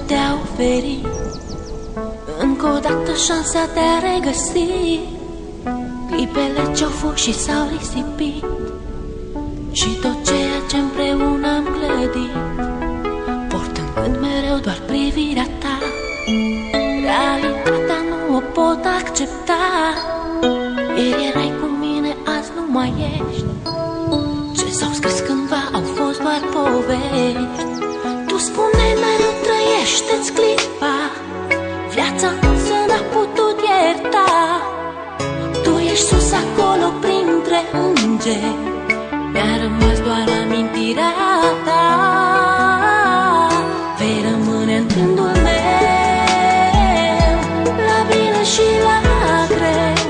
putea oferi încă o dată șansa de a regăsi clipele ce-au fost și s-au risipit și tot ceea ce împreună am clădit, portând când mereu doar privirea ta. Realitatea nu o pot accepta. Ieri erai cu mine, azi nu mai ești. Ce s-au scris cândva au fost doar povești. Tu spuneai mereu trăiește-ți clipa, viața însă n-a putut ierta. Tu ești sus acolo printre îngeri, mi-a rămas doar amintirea ta. Vei rămâne în gândul meu, la bine și la greu.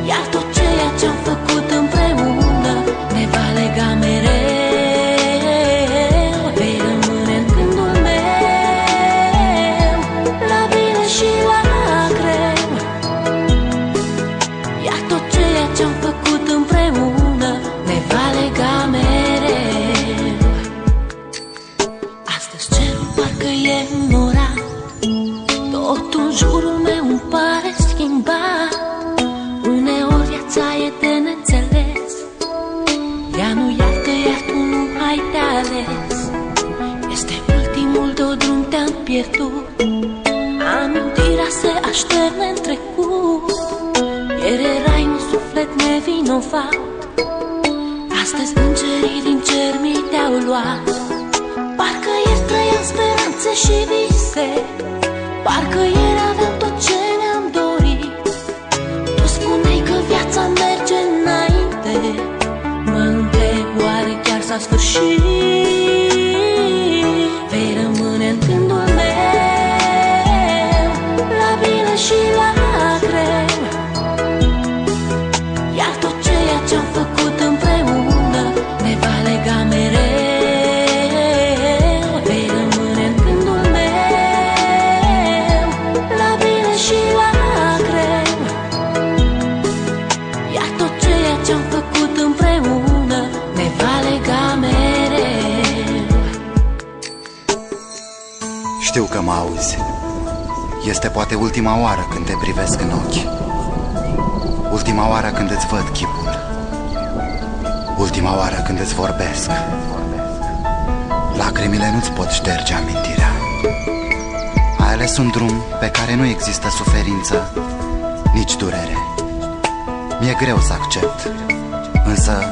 Iar tot ceea ce-am făcut împreună ne va lega mereu. Vei rămâne în gândul meu, la bine și la greu. Iar tot ceea ce-am făcut împreună ne va lega mereu. Astăzi cerul parcă e înnorat, totul în jurul meu îmi pare schimbat. Uneori viața e de neînțeles, ea nu iartă, iar tu nu ai de ales. Este ultimul tău drum, te-am pierdut, amintirea se așterne în trecut. Ieri erai un suflet nevinovat, astăzi îngerii din cer mi te-au luat. Parcă ieri trăiam speranțe și vise, parcă ieri aveam tot ce ne-am dorit. Tu spuneai că viața merge înainte, mă întreb oare chiar s-a sfârșit. Vei rămâne în gândul meu, la bine și la greu. Iar tot ceea ce-am făcut împreună ne va lega mereu. Vei rămâne în gândul meu, la bine și la greu. Iar tot ceea ce-am făcut împreună ne va lega mereu. Știu că mă auzi. Este poate ultima oară când te privesc în ochi, ultima oară când îți văd chipul, ultima oară când îți vorbesc. Lacrimile nu-ți pot șterge amintirea. Ai ales un drum pe care nu există suferință, nici durere. Mi-e greu să accept, însă,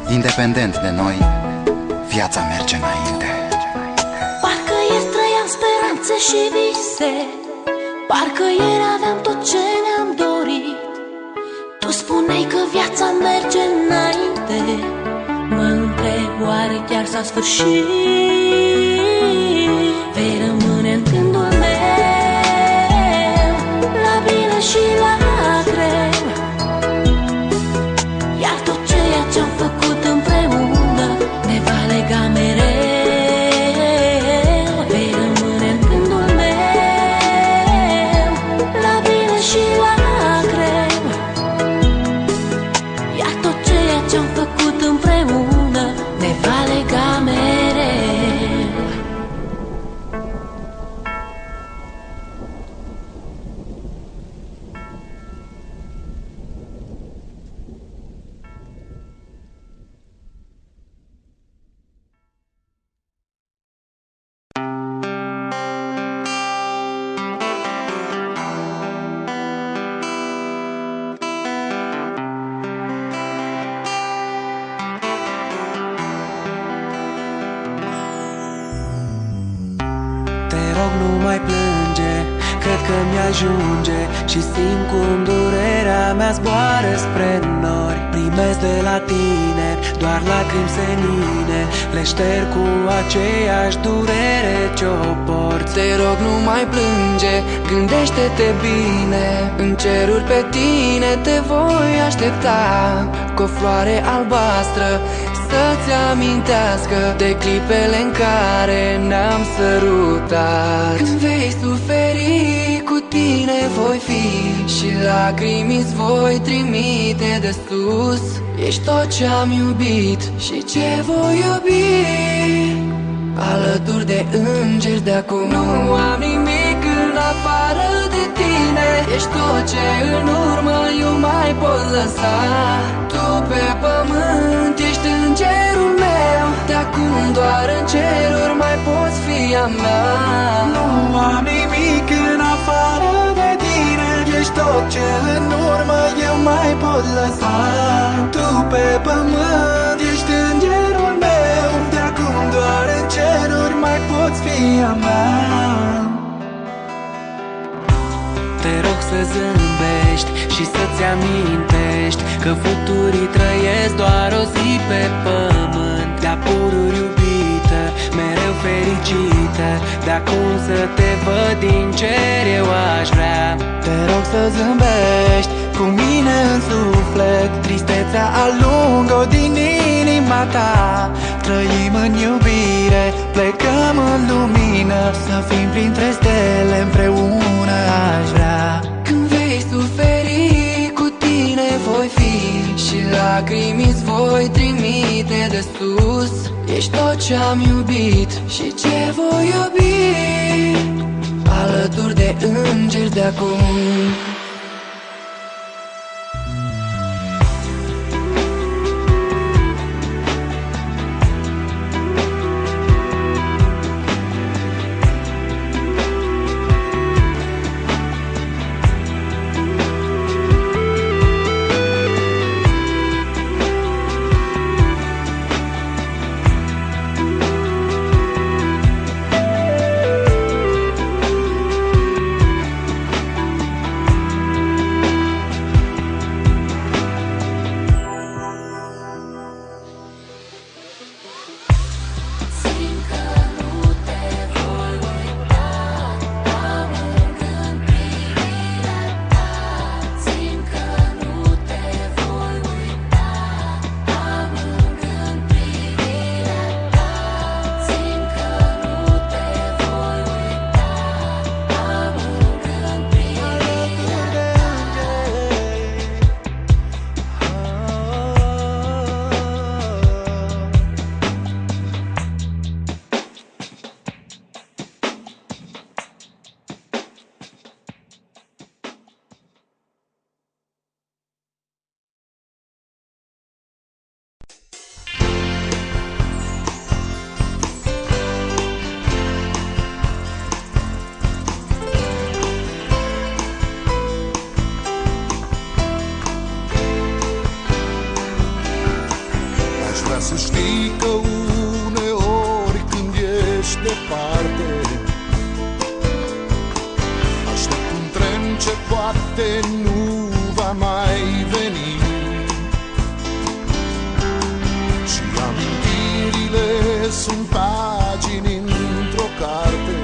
independent de noi, viața merge înainte. Parcă ieri trăiam speranțe și vise, parcă ieri aveam tot ce ne-am dorit. Tu spuneai că viața merge înainte, mă întreb oare chiar s-a sfârșit. Vei rămâne în gândul meu, la bine și la greu. Iar tot ceea ce-am făcut împreună ne va lega mereu. Vei rămâne în gândul meu, la bine și la greu. Iar tot ceea ce-am făcut împreună ne va lega mereu. Nu mai plânge, cred că mi-ajunge și simt cum durerea mea zboară spre nori. Primesc de la tine doar lacrimi senine, le șterg cu aceeași durere ce-o port. Te rog, nu mai plânge, gândește-te bine, în ceruri pe tine te voi aștepta, cu o floare albastră să-ți amintească de clipele în care ne-am sărutat. Când vei suferi, cu tine voi fi și lacrimi îți voi trimite de sus. Ești tot ce-am iubit și ce voi iubi. alături de îngeri de acum. Nu am nimic în afară de tine, ești tot ce în urmă eu mai pot lăsa. Tu pe pământ ești îngerul meu, de acum doar în ceruri mai poți fi a mea. Nu am nimic în afară de tine, ești tot ce în urmă eu mai pot lăsa. Tu pe pământ ești îngerul meu, de acum doar în ceruri mai poți fi a mea. Te rog să zâmbești și să-ți amintești că futurii trăiesc doar o zi pe pământ. De-a pururi iubită, mereu fericită, de acum să te văd din cer eu aș vrea. Te rog să zâmbești cu mine în suflet, tristețea alungă-o din inima ta. Trăim în iubire, plecăm în lumină, să fim printre stele împreună aș vrea. Când vei suferi, cu tine voi fi și lacrimi-ți voi trimite de sus. Ești tot ce-am iubit și ce voi iubi, alături de îngeri de acum. Să știi că uneori când ești departe, aștept un tren ce poate nu va mai veni, și amintirile sunt pagini într-o carte,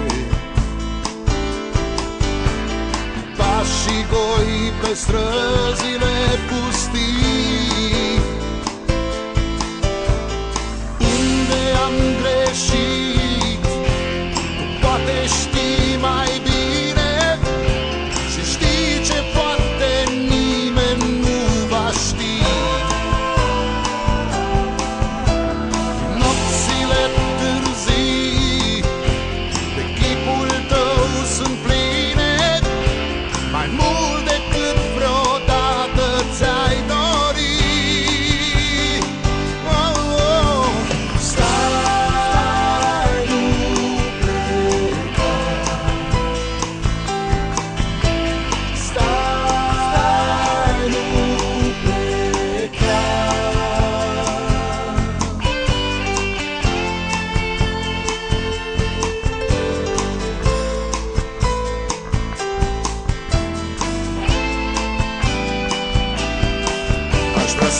pașii goi pe străzile pustii. Am greșit, tu poate știi mai bine și știi ce poate nimeni nu va ști. Nopțile târzii de chipul tău sunt pline, mai mult decât vreodată ți-ai dorit.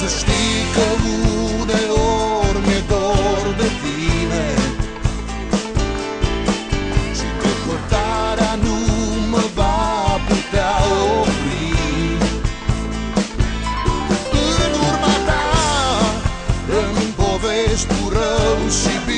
Să știi că uneori mi-e dor de tine și depărtarea nu mă va putea opri. În urma ta îmi povești cu rău și bine,